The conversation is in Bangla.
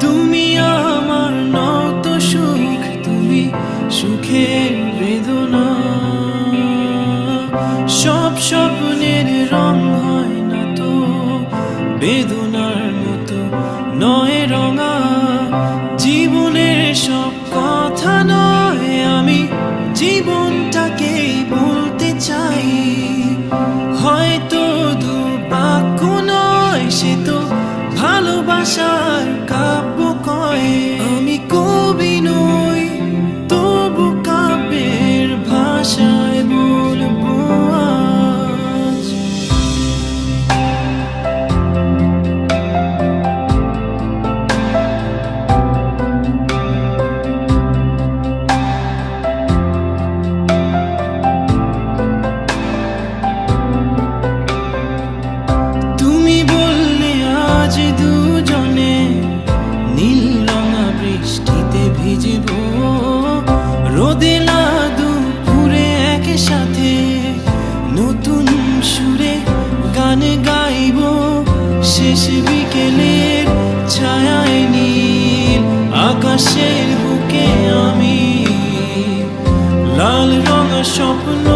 তুমি আমার নত সুখ, তুমি সুখের বেদনা। সব স্বপ্নের রং হয় না তো বেদনার মতো নয় রঙা। জীবনের সব কথা নয়, আমি জীবনটাকেই বলতে চাই। হয়তো দু বাক্য নয়, সে তো ভালোবাসার কাব্য কয়। আমি কবি নই, তবু কাব্যের ভাষায় বলবো আজ। তুমি বললে আজ দুজনে নীল রঙা বৃষ্টিতে ভিজব, রোদে দুপুরে একসাথে নতুন সুরে গান গাইব। শেষ বিকেলের ছায়ায় নীল আকাশের বুকে আমি লাল রঙা স্বপ্ন